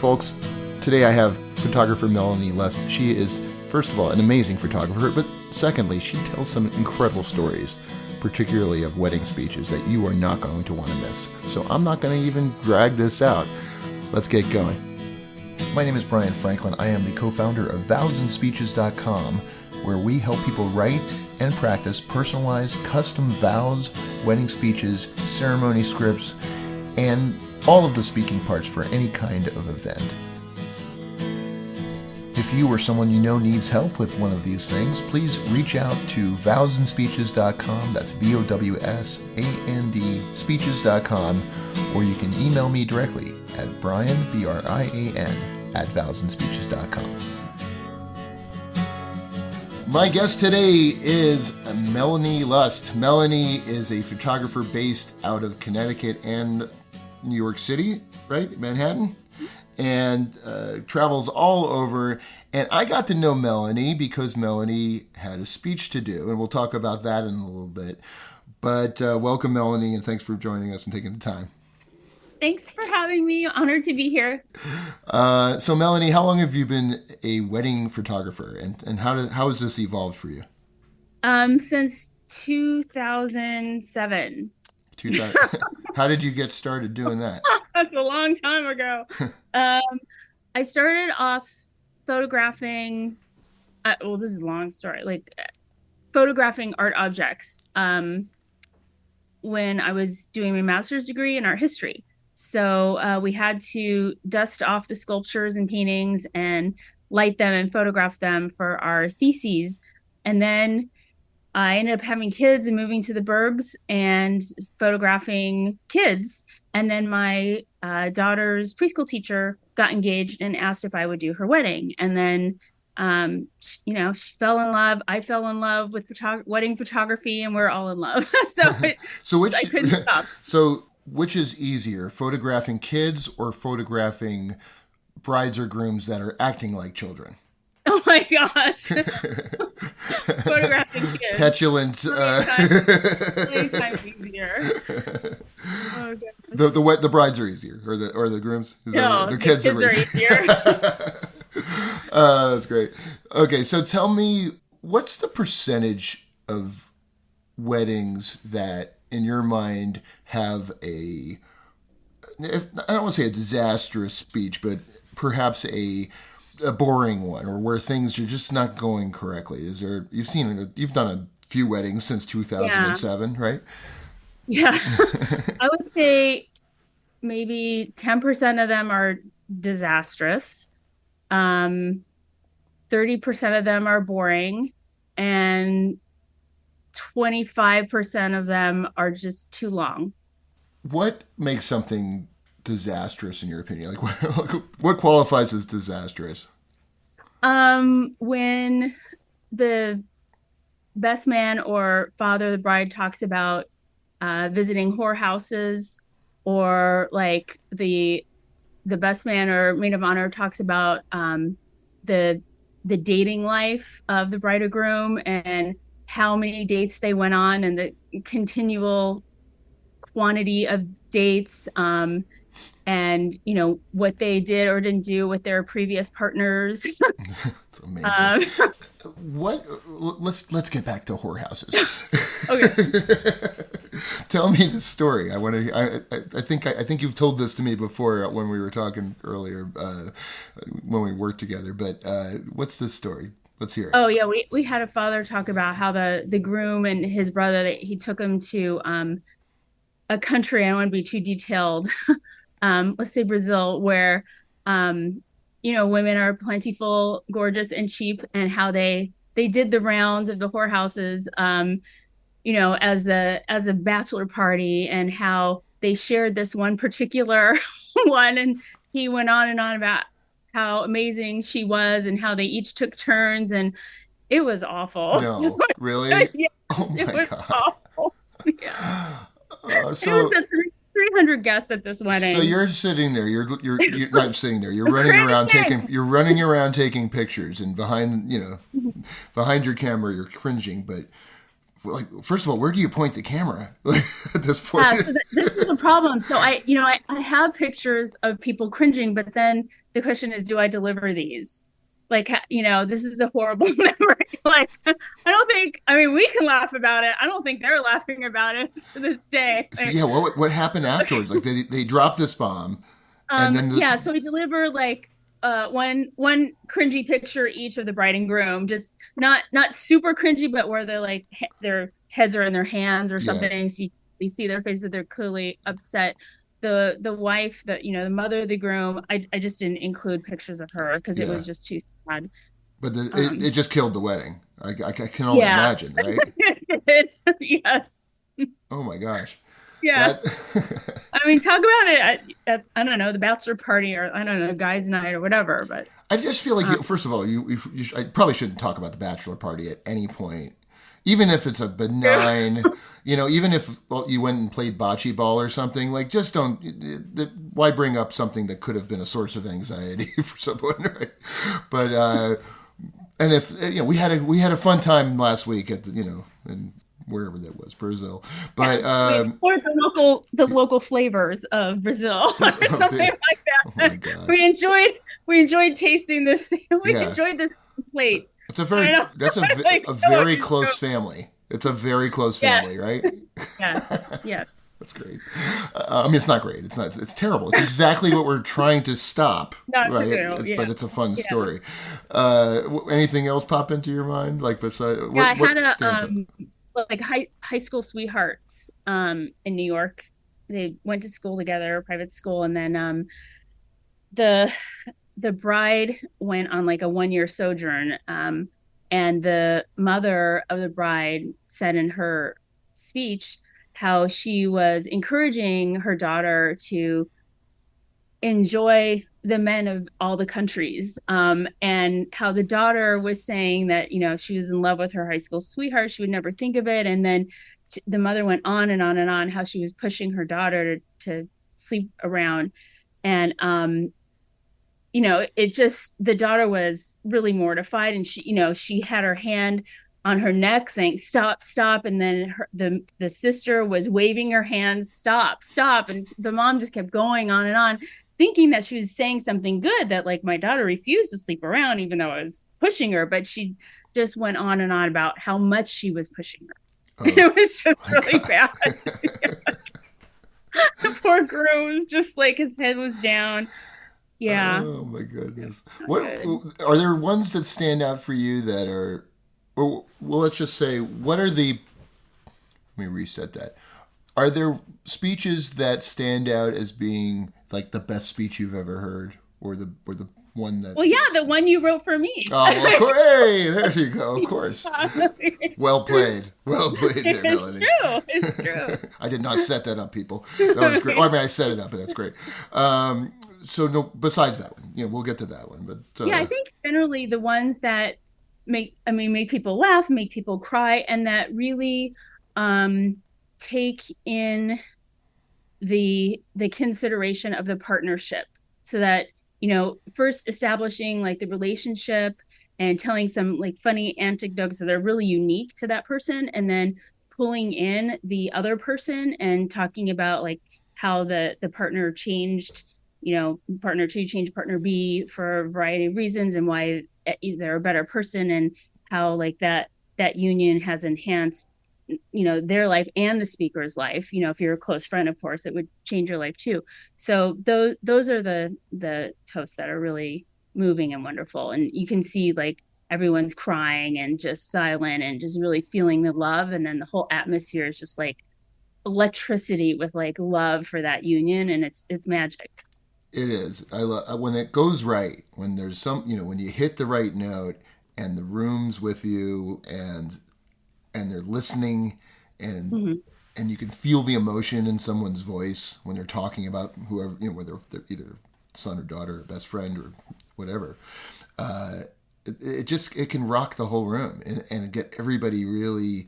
folks. Today I have photographer Melani Lust. She is, first of all, an amazing photographer, but secondly, she tells some incredible stories, particularly of wedding speeches that you are not going to want to miss. So I'm not going to even drag this out. Let's get going. My name is Brian Franklin. I am the co-founder of vowsandspeeches.com, where we help people write and practice personalized custom vows, wedding speeches, ceremony scripts, and all of the speaking parts for any kind of event. If you or someone you know needs help with one of these things, please reach out to vowsandspeeches.com. That's VOWSAND speeches.com, or you can email me directly at Brian, BRIAN, at vowsandspeeches.com. My guest today is Melani Lust. Melani is a photographer based out of Connecticut and New York City, right? Manhattan, and travels all over. And I got to know Melani because Melani had a speech to do, and we'll talk about that in a little bit. But welcome, Melani, and thanks for joining us and taking the time. Thanks for having me. Honored to be here. So, Melani, how long have you been a wedding photographer, and how has this evolved for you? Since 2007. How did you get started doing that? That's a long time ago. I started off photographing. This is a long story. Photographing art objects. When I was doing my master's degree in art history, so we had to dust off the sculptures and paintings and light them and photograph them for our theses, and then I ended up having kids and moving to the burbs and photographing kids. And then my daughter's preschool teacher got engaged and asked if I would do her wedding. And then, she fell in love. I fell in love with wedding photography, and we're all in love. I couldn't stop. So which is easier, photographing kids or photographing brides or grooms that are acting like children? Oh my gosh. Photographing kids. Petulant. Many times easier. Oh, the brides are easier, or the grooms? The kids are easier. That's great. Okay, so tell me, what's the percentage of weddings that, in your mind, have I don't want to say a disastrous speech, but perhaps a boring one, or where things are just not going correctly? You've done a few weddings since 2007, right? Yeah. I would say maybe 10% of them are disastrous. 30% of them are boring, and 25% of them are just too long. What makes something disastrous in your opinion? What qualifies as disastrous? When the best man or father of the bride talks about visiting whorehouses, or like the best man or maid of honor talks about the dating life of the bride or groom and how many dates they went on and the continual quantity of dates, and what they did or didn't do with their previous partners. It's amazing. Let's get back to whorehouses. Okay. Tell me the story. I think you've told this to me before when we were talking earlier, when we worked together. But what's this story? Let's hear it. Oh yeah, we had a father talk about how the groom and his brother, he took him to a country. I don't want to be too detailed. Let's say Brazil, where women are plentiful, gorgeous, and cheap, and how they did the round of the whorehouses, as a bachelor party, and how they shared this one particular one, and he went on and on about how amazing she was and how they each took turns, and it was awful. No, really? Yeah, oh my it was God. awful. Yeah. So it was 300 guests at this wedding. So you're sitting there. You're not sitting there. You're running around taking pictures, and behind your camera, you're cringing. But first of all, where do you point the camera at this point? Yeah, so this is a problem. So I have pictures of people cringing, but then the question is, do I deliver these? Like, this is a horrible memory. Like, I don't think, I mean, we can laugh about it. I don't think they're laughing about it to this day. So yeah, what happened afterwards? Like they dropped this bomb, and then Yeah, so we deliver like one cringy picture each of the bride and groom, just not super cringy, but where they're like their heads are in their hands or yeah, something. So we see their face, but they're clearly upset. The wife, the mother of the groom, I just didn't include pictures of her because it yeah. was just too sad. But it Um, just killed the wedding. I can only yeah. imagine, right? Yes. Oh my gosh, Yeah. that. I mean, talk about it at, I don't know, the bachelor party or I don't know, guys' night or whatever. But I just feel like um, first of all, I probably shouldn't talk about the bachelor party at any point, even if it's a benign, even if you went and played bocce ball or something. Like, just don't. Why bring up something that could have been a source of anxiety for someone, right? But and if we had a fun time last week at in wherever that was, Brazil. yeah, But we explored the local flavors of Brazil or oh, something like oh my that. gosh, We enjoyed tasting this. We yeah. enjoyed this plate. It's a I very don't that's know. Like, a so very close enjoy- family. It's a very close family, yes, right? yes, yes. That's great. I mean, it's not great. It's not. It's terrible. It's exactly what we're trying to stop, Not right? true. But Yeah, it's a fun yeah. story. Anything else pop into your mind? Like, besides Yeah, I had what stands up? like high school sweethearts in New York. They went to school together, private school, and then the the bride went on like a 1 year sojourn. And the mother of the bride said in her speech how she was encouraging her daughter to enjoy the men of all the countries, and how the daughter was saying that she was in love with her high school sweetheart, she would never think of it, and then the mother went on and on and on how she was pushing her daughter to sleep around. And it just, the daughter was really mortified, and she had her hand on her neck saying stop, stop, and then the sister was waving her hands, stop, stop, and the mom just kept going on and on, thinking that she was saying something good, that like my daughter refused to sleep around even though I was pushing her, but she just went on and on about how much she was pushing her. Oh It was just my really god. bad. The poor groom was just like, his head was down. Yeah. Oh my It's goodness. not What good. are there ones that stand out for you that are, or well, let's just say, what are the? Let me reset that. Are there speeches that stand out as being like the best speech you've ever heard, or the one that? Well, yeah, the one you wrote for me. Oh, well, of course. Hey, there you go. Of course. Well played. Well played there, It's Melanie. true. It's true. I did not set that up, people. That was great. Oh, I mean, I set it up, and that's great. So no, besides that one, we'll get to that one. But Yeah, I think generally the ones that make people laugh, make people cry, and that really um, take in the consideration of the partnership, so that first establishing like the relationship and telling some like funny anecdotes that are really unique to that person, and then pulling in the other person and talking about like how the partner changed, partner two changed partner B for a variety of reasons, and why they're a better person, and how like that union has enhanced their life and the speaker's life. If you're a close friend, of course it would change your life too. So those are the toasts that are really moving and wonderful, and you can see like everyone's crying and just silent and just really feeling the love, and then the whole atmosphere is just like electricity with like love for that union, and it's magic. it is. I love when it goes right. When there's when you hit the right note, and the room's with you, and they're listening, and Mm-hmm. and you can feel the emotion in someone's voice when they're talking about whoever, whether they're either son or daughter or best friend or whatever. It can rock the whole room, and get everybody really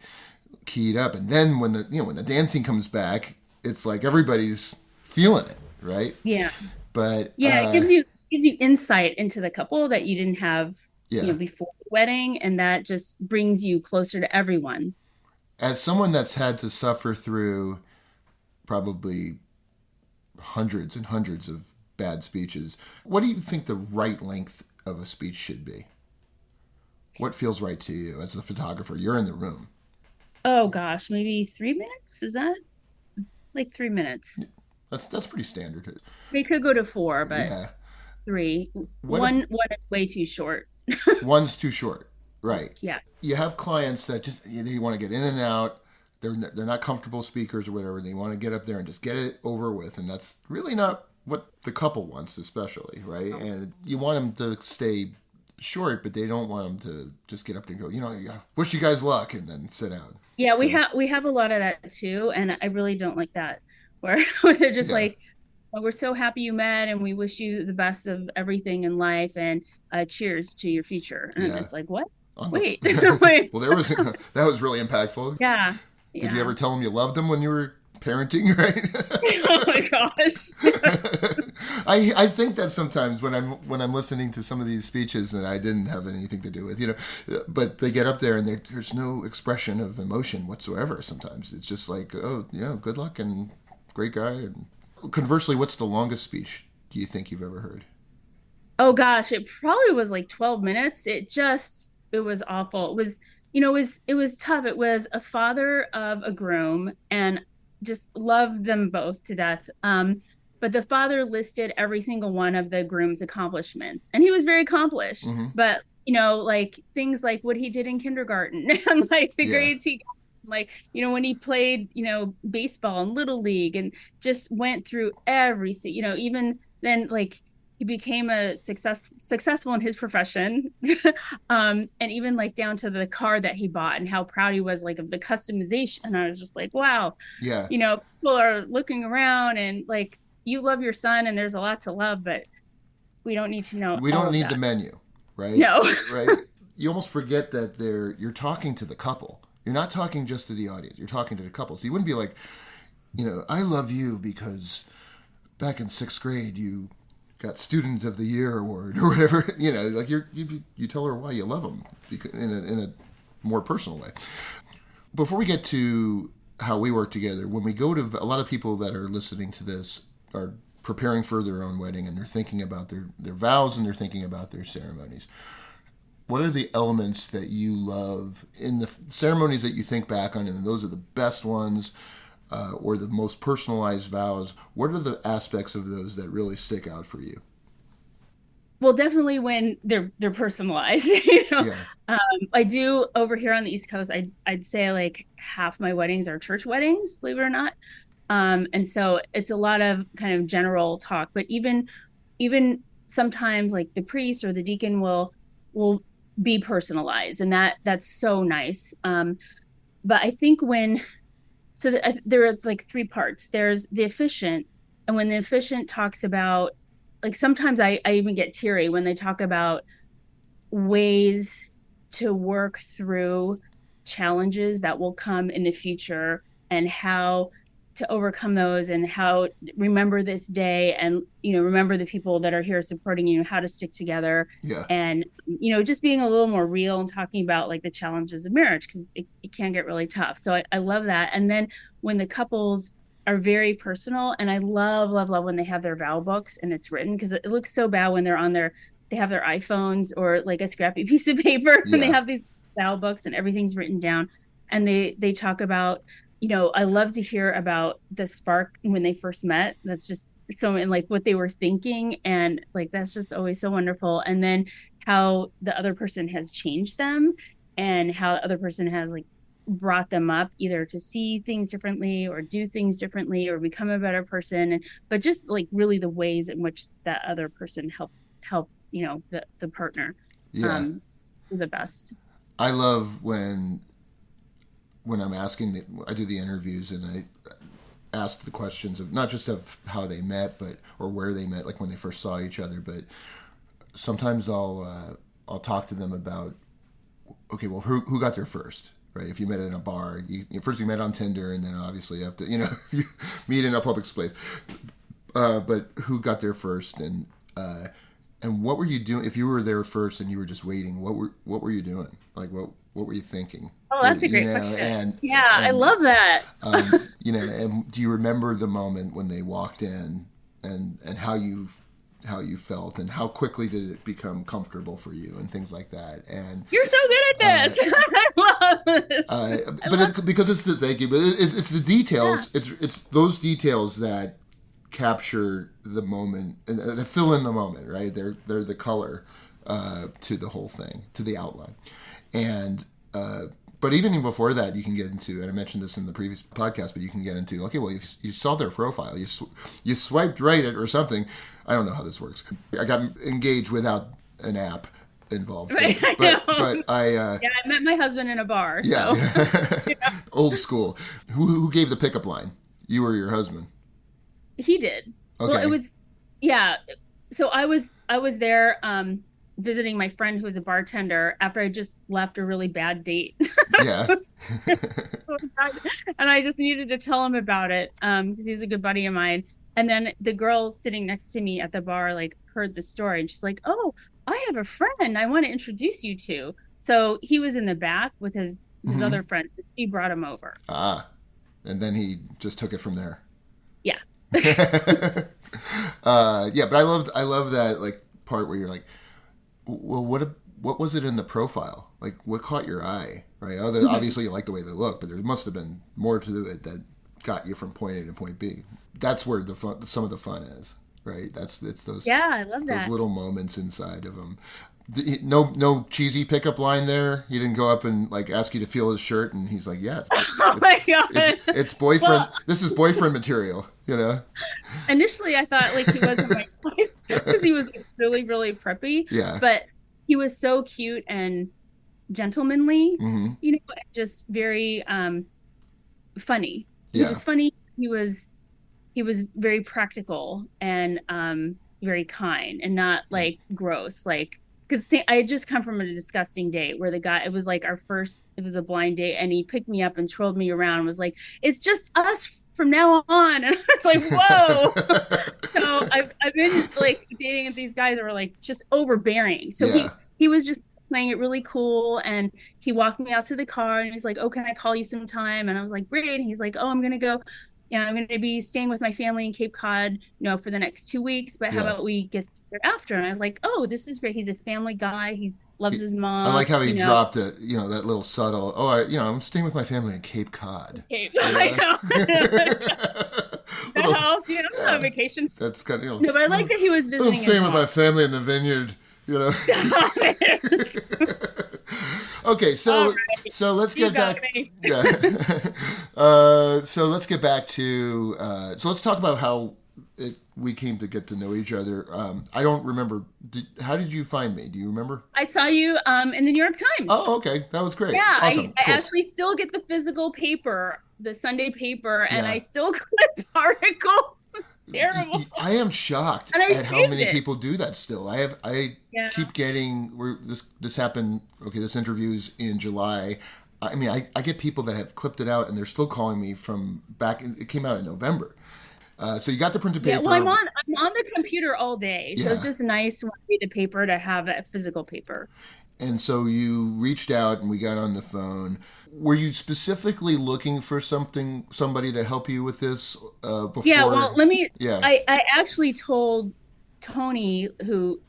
keyed up. And then when the dancing comes back, it's like everybody's feeling it, right? Yeah. But Yeah, it gives you insight into the couple that you didn't have, yeah, before the wedding, and that just brings you closer to everyone. as someone that's had to suffer through probably hundreds and hundreds of bad speeches. What do you think the right length of a speech should be? What feels right to you as a photographer? You're in the room. Oh gosh, maybe 3 minutes? Is that like 3 minutes? That's pretty standard. We could go to four, but Yeah. three. What One is way too short. one's too short, right? Yeah. You have clients that just they want to get in and out. They're not comfortable speakers or whatever. They want to get up there and just get it over with, and that's really not what the couple wants, especially, right? And you want them to stay short, but they don't want them to just get up there and go, wish you guys luck, and then sit down. Yeah, So we have a lot of that too, and I really don't like that. Where they're just yeah, like, "Oh, we're so happy you met, and we wish you the best of everything in life, and cheers to your future." And yeah. it's like, what? On Wait, the wait. well, there was that was really impactful. Yeah, Did you yeah. ever tell them you loved them when you were parenting? Oh my gosh. Right. I think that sometimes when I'm listening to some of these speeches that I didn't have anything to do with, but they get up there and there's no expression of emotion whatsoever. Sometimes it's just like, oh yeah, good luck and great guy. And conversely, what's the longest speech do you think you've ever heard? Oh gosh, it probably was like 12 minutes. It was awful. It was tough. It was a father of a groom and just loved them both to death. But the father listed every single one of the groom's accomplishments, and he was very accomplished. Mm-hmm. But like things like what he did in kindergarten and like the Yeah, grades he got, like when he played baseball and little league, and just went through even then, like he became successful in his profession. And even like down to the car that he bought and how proud he was like of the customization. And I was just like, wow, yeah. people are looking around, and like, you love your son and there's a lot to love, but we don't need to know We all don't of need the that. menu, right? No. Right. You almost forget that you're talking to the couple. You're not talking just to the audience. You're talking to the couple. So you wouldn't be like, I love you because back in sixth grade you got Student of the Year award or whatever. Like you tell her why you love them in a more personal way. Before we get to how we work together, when we go to a lot of people that are listening to this are preparing for their own wedding and they're thinking about their vows and they're thinking about their ceremonies. What are the elements that you love in the ceremonies that you think back on, and those are the best ones, or the most personalized vows? What are the aspects of those that really stick out for you? Well, definitely when they're personalized. Yeah, um, I do over here on the East Coast. I'd say like half my weddings are church weddings, believe it or not. And so it's a lot of kind of general talk, but even sometimes like the priest or the deacon will be personalized, and that's so nice. But I think there are like three parts. There's the efficient, and when the efficient talks about, like, sometimes I even get teary when they talk about ways to work through challenges that will come in the future, and how to overcome those, and how remember this day, and remember the people that are here supporting you, how to stick together, yeah, and just being a little more real and talking about like the challenges of marriage, because it can get really tough. So I love that. And then when the couples are very personal, and I love when they have their vow books and it's written, because it looks so bad when they have their iPhones or like a scrappy piece of paper and they yeah, have these vow books and everything's written down, and they talk about, I love to hear about the spark when they first met. That's just so, and like what they were thinking, and like that's just always so wonderful. And then how the other person has changed them, and how the other person has like brought them up either to see things differently or do things differently or become a better person. But just like really the ways in which that other person help the partner yeah. um the best. I love when I'm I do the interviews and I ask the questions of not just of how they met, but or where they met, like when they first saw each other. But sometimes I'll talk to them about, okay, well, who got there first, right? If you met in a bar, first you met on Tinder, and then obviously you have to you meet in a public space. But who got there first, and what were you doing if you were there first and you were just waiting? What were you doing? Like what were you thinking? Oh, that's a great question. Yeah, I And love that. and do you remember the moment when they walked in and how you how you felt and how quickly did it become comfortable for you and things like that. And You're so good at this. I love this. Because it's the thank you, but it's the details. Yeah. It's those details that capture the moment and fill in the moment, right? They're the color to the whole thing, to the outline, and. But even before that, you can get into, and I mentioned this in the previous podcast, but you can get into, okay, well, you saw their profile, you swiped right or something. I don't know how this works. I got engaged without an app involved, Right, but I yeah, I met my husband in a bar. yeah, So. Yeah. Old school. Who gave the pickup line? You or your husband? He did. Okay. Well, it was, yeah. So I was there visiting my friend who was a bartender after I just left a really bad date. Yeah. And I just needed to tell him about it because he was a good buddy of mine. And then the girl sitting next to me at the bar like heard the story and she's like, "Oh, I have a friend I want to introduce you to." So he was in the back with his other friend. She brought him over. And then he just took it from there. Yeah. Yeah, but I love that like part where you're like, well, what was it in the profile? Like, what caught your eye, right? Obviously, you like the way they look, but there must have been more to it that got you from point A to point B. That's where some of the fun is, right? It's those I love that. Those little moments inside of them. No cheesy pickup line there. He didn't go up and like ask you to feel his shirt, and he's like, "Yeah, oh my god, it's boyfriend. Well, this is boyfriend material." You know. Initially, I thought like he wasn't my type because he was like, really, really preppy. Yeah. But he was so cute and gentlemanly, you know, and just very funny. He was funny. He was very practical and very kind and not like gross, like. Because I had just come from a disgusting date where the guy, it was like it was a blind date, and he picked me up and twirled me around and was like, "It's just us from now on." And I was like, whoa. So I've been like dating with these guys that were like just overbearing. So he was just playing it really cool, and he walked me out to the car and he's like, "Oh, can I call you sometime?" And I was like, "Great." And he's like, "Oh, I'm gonna go. I'm going to be staying with my family in Cape Cod, for the next 2 weeks. But how about we get together after?" And I was like, "Oh, this is great. He's a family guy. He loves his mom." I like how he dropped it, that little subtle, I'm staying with my family in Cape Cod. I know. That helps, on vacation. That's kind of, No, but I like that he was visiting. I'm staying with my family in the vineyard, Okay, so let's get back. Yeah. So let's get back to. So let's talk about how we came to get to know each other. I don't remember. How did you find me? Do you remember? I saw you in the New York Times. Oh, okay, that was great. Yeah, awesome. I actually still get the physical paper, the Sunday paper, and I still clip articles. Terrible. I am shocked at how many people do that still. I keep getting this happened. Okay, this interview's in July. I mean, I get people that have clipped it out and they're still calling me from back. It came out in November. So you got the printed paper. Yeah, well, I'm on the computer all day, so it's just nice when I read the paper to have a physical paper. And so you reached out and we got on the phone. Were you specifically looking for somebody to help you with this before? Yeah, well, I actually told Tony, who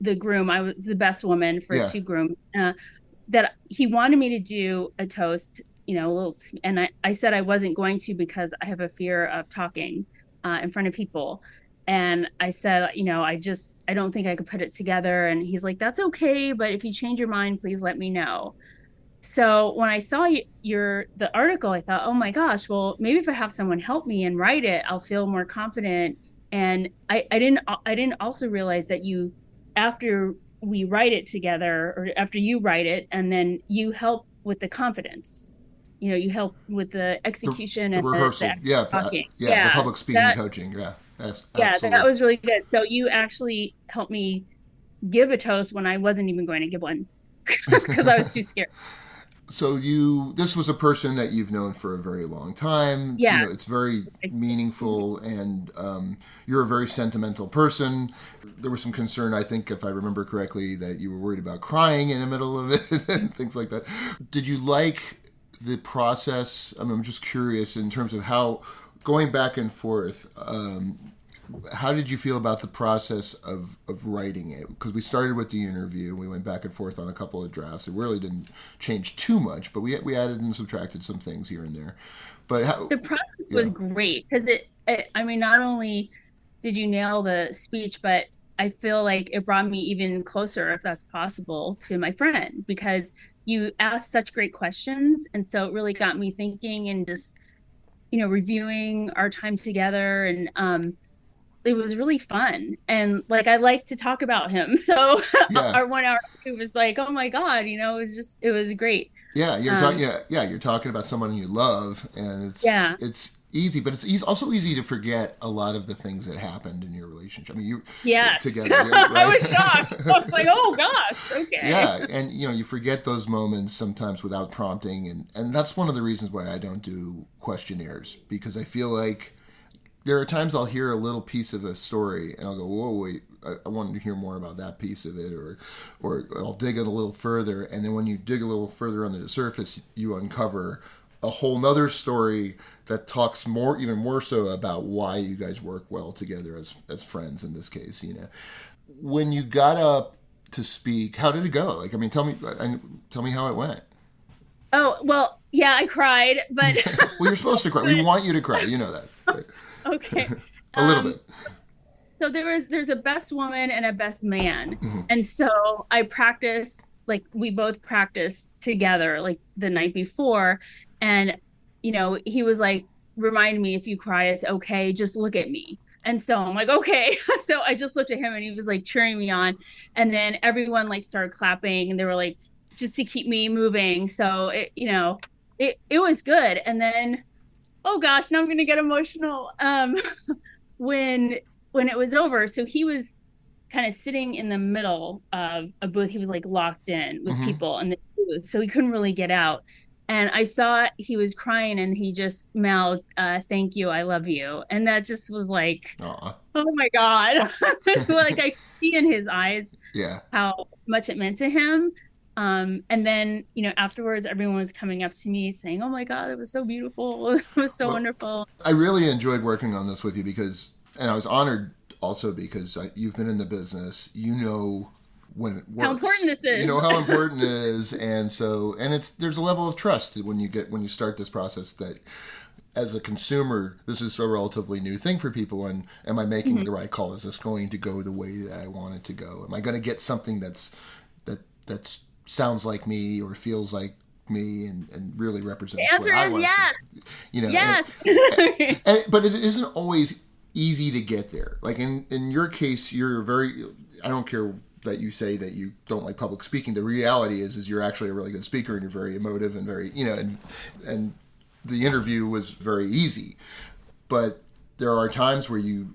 the groom, I was the best woman for two grooms, that he wanted me to do a toast, and I said I wasn't going to because I have a fear of talking in front of people. And I said, I don't think I could put it together. And he's like, "That's okay, but if you change your mind, please let me know." So when I saw the article, I thought, oh my gosh, well, maybe if I have someone help me and write it, I'll feel more confident. And I didn't also realize that after we write it together, or after you write it, and then you help with the confidence. You help with the execution and the rehearsal. The public speaking coaching. Yeah. Yes, absolutely. That was really good. So you actually helped me give a toast when I wasn't even going to give one because I was too scared. So this was a person that you've known for a very long time. Yeah. It's very meaningful, and you're a very sentimental person. There was some concern, I think, if I remember correctly, that you were worried about crying in the middle of it and things like that. Did you like the process? I'm just curious in terms of how, going back and forth, how did you feel about the process of writing it? Because we started with the interview, we went back and forth on a couple of drafts. It really didn't change too much, but we added and subtracted some things here and there. But The process yeah, was great because I mean, not only did you nail the speech, but I feel like it brought me even closer, if that's possible, to my friend because you asked such great questions. And so it really got me thinking and just, reviewing our time together. And it was really fun. And like, I like to talk about him. So yeah, our 1 hour, it was like, oh my God, it was great. yeah. You're Um, talking, yeah. You're talking about someone you love, and yeah. it's easy, but it's also easy to forget a lot of the things that happened in your relationship. I mean, you Yes. together, I right? was shocked. I was like, oh gosh, okay. Yeah, and you forget those moments sometimes without prompting, and that's one of the reasons why I don't do questionnaires, because I feel like there are times I'll hear a little piece of a story and I'll go, whoa, wait, I wanted to hear more about that piece of it, or I'll dig it a little further, and then when you dig a little further under the surface, you uncover a whole nother story that talks even more so about why you guys work well together as friends in this case. When you got up to speak, how did it go? Like, I mean, tell me how it went. Oh, well, yeah, I cried, but Well, you're supposed to cry. We want you to cry. You know that. Right? okay. A little Um, bit. so there's a best woman and a best man. Mm-hmm. And so I practiced, like we both practiced together like the night before. And he was like, remind me if you cry, it's okay, just look at me. And so I'm like, okay. So I just looked at him and he was like cheering me on. And then everyone like started clapping and they were like, just to keep me moving. So it was good. And then, oh gosh, now I'm gonna get emotional. When it was over, so he was kind of sitting in the middle of a booth. He was like locked in with Mm-hmm. people in the booth, so he couldn't really get out. And I saw he was crying, and he just mouthed, "Thank you, I love you," and that just was like, Aw. oh my God. So like I see in his eyes Yeah. how much it meant to him. And then, afterwards, everyone was coming up to me saying, "Oh my God, it was so beautiful. It was so Well, wonderful." I really enjoyed working on this with you and I was honored also because you've been in the business. You know when it How works. important this You is. know how important it is, and there's a level of trust when you start this process that as a consumer, this is a relatively new thing for people. And am I making Mhm. the right call? Is this going to go the way that I want it to go? Am I going to get something that sounds like me or feels like me and really The represents what answer I is want to yes. say? Yes. But it isn't always easy to get there. Like in your case, you're very. I don't care that you say that you don't like public speaking. The reality is you're actually a really good speaker and you're very emotive and very and the interview was very easy. But there are times where you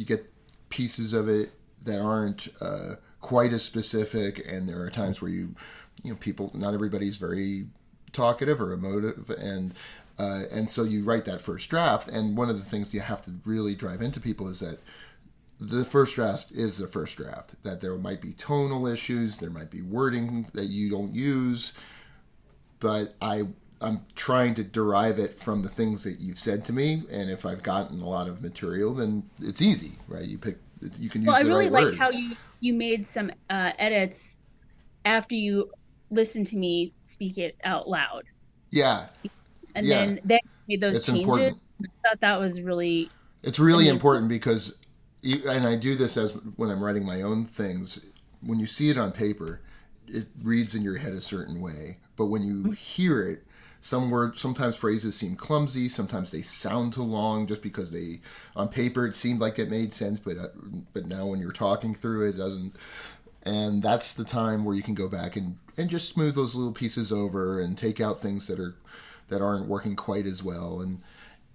get pieces of it that aren't quite as specific, and there are times where people, not everybody's very talkative or emotive, and so you write that first draft. And one of the things you have to really drive into people is that the first draft is the first draft. That there might be tonal issues, there might be wording that you don't use, but I'm trying to derive it from the things that you've said to me, and if I've gotten a lot of material, then it's easy, right? You can Well, use I the really right liked word. how you made some edits after you listened to me speak it out loud, Yeah, and yeah, then made those it's changes. important. I thought that was really It's really amazing. important because, and I do this as when I'm writing my own things. When you see it on paper, it reads in your head a certain way, but when you hear it, sometimes phrases seem clumsy, sometimes they sound too long just because on paper it seemed like it made sense, but now when you're talking through it, it doesn't. And that's the time where you can go back and just smooth those little pieces over and take out things that aren't working quite as well.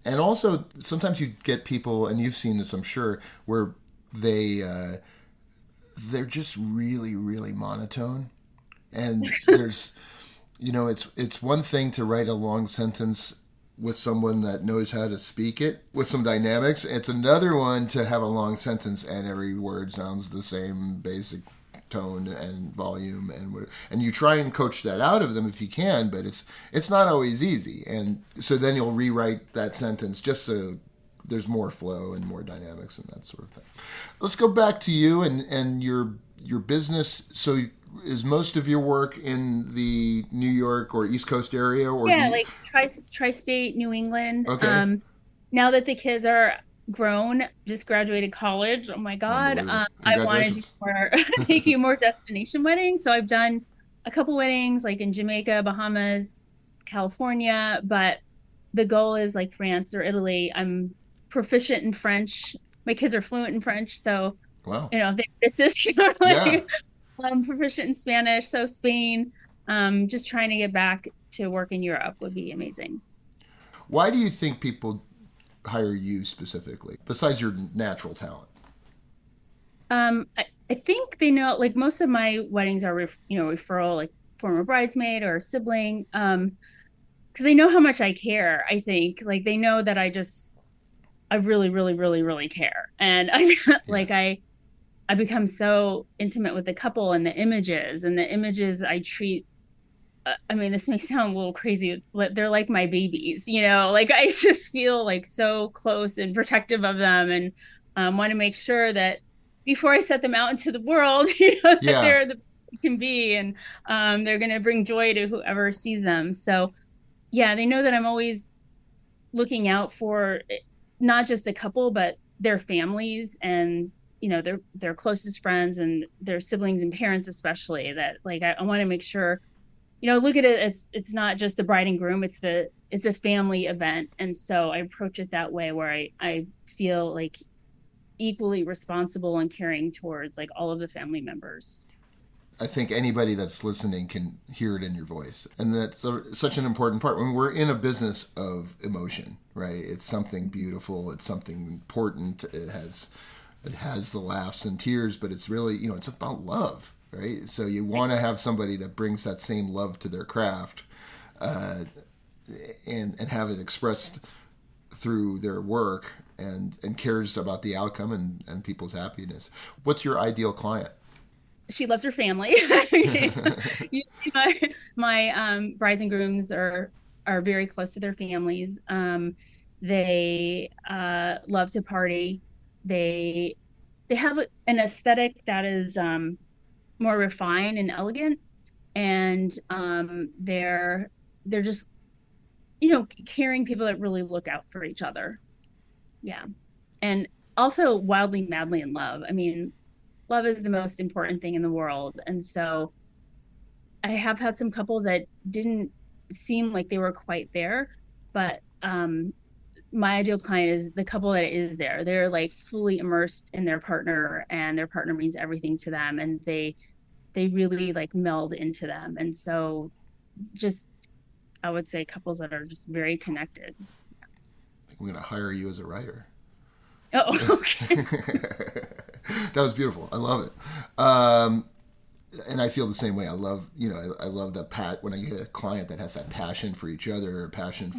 And also sometimes you get people, and you've seen this, I'm sure, where they're just really, really monotone. And it's one thing to write a long sentence with someone that knows how to speak it with some dynamics. It's another one to have a long sentence and every word sounds the same basic tone and volume, and you try and coach that out of them if you can, but it's not always easy. And so then you'll rewrite that sentence just so there's more flow and more dynamics and that sort of thing. Let's go back to you and your business. So is most of your work in the New York or East Coast area, or Yeah, like tri-state New England. Okay. Now that the kids are grown, just graduated college. Oh my God. Unbelievable. I want to do Congratulations. more, take you more destination weddings. So I've done a couple weddings like in Jamaica, Bahamas, California, but the goal is like France or Italy. I'm proficient in French. My kids are fluent in French, so Wow. this is Yeah. like I'm proficient in Spanish. So Spain, just trying to get back to work in Europe would be amazing. Why do you think people hire you specifically, besides your natural talent? I think they know, like most of my weddings are, referral, like former bridesmaid or sibling, because they know how much I care. I think like they know that I really, really, really, really care, and I Yeah. like I become so intimate with the couple and the images I treat. I mean, this may sound a little crazy, but they're like my babies, like I just feel like so close and protective of them, and want to make sure that before I set them out into the world, that Yeah. they're the best they can be, and they're going to bring joy to whoever sees them. So, yeah, they know that I'm always looking out for not just the couple, but their families and their closest friends and their siblings and parents, especially. That like I want to make sure look at it, it's not just the bride and groom, it's a family event, and so I approach it that way where I feel like equally responsible and caring towards like all of the family members. I think anybody that's listening can hear it in your voice. And that's such an important part. When we're in a business of emotion, right? It's something beautiful, it's something important. It has the laughs and tears, but it's really, it's about love, right? So you want to have somebody that brings that same love to their craft, uh, and have it expressed through their work, and cares about the outcome and people's happiness. What's your ideal client? She loves her family. Usually my brides and grooms are very close to their families. They love to party. They have an aesthetic that is more refined and elegant, and they're just caring people that really look out for each other. Yeah, and also wildly madly in love. I mean, love is the most important thing in the world, and so I have had some couples that didn't seem like they were quite there, but my ideal client is the couple that is there. They're like fully immersed in their partner, and their partner means everything to them, and they really like meld into them. And so just I would say couples that are just very connected. I think I'm going to hire you as a writer. Oh, okay. That was beautiful. I love it. And I feel the same way. I love, I love that when I get a client that has that passion for each other, a passion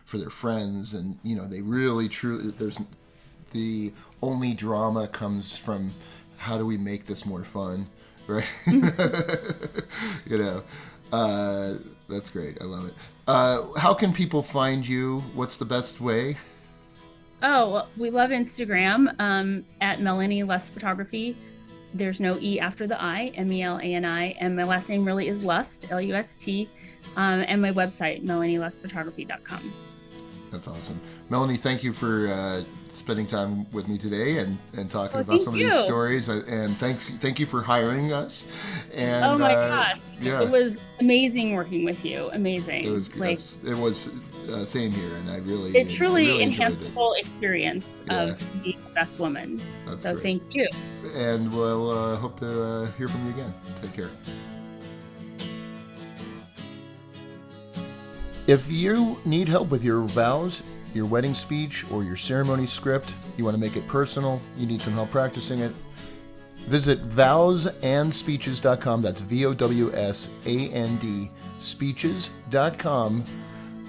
for their friends, and they really truly. There's the only drama comes from how do we make this more fun, right? you know, that's great. I love it. How can people find you? What's the best way? Oh, well, we love Instagram at Melani Lust Photography. There's no E after the I, Melani. And my last name really is Lust, Lust. And my website, melanilustphotography.com. That's awesome. Melanie, thank you for spending time with me today and talking about thank some you. of these stories. And thank you for hiring us. And Oh my gosh. yeah, It was amazing working with you. Amazing. it was same here, and I it truly enjoyed enhanced it. the whole experience of being the best woman. That's so great. thank you. And we'll hope to hear from you again. Take care. If you need help with your vows, your wedding speech, or your ceremony script, you want to make it personal, you need some help practicing it, visit vowsandspeeches.com. That's VOWSAND speeches.com.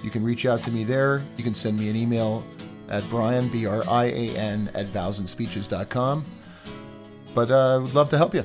You can reach out to me there. You can send me an email at Brian, BRIAN, at vowsandspeeches.com. But I would love to help you.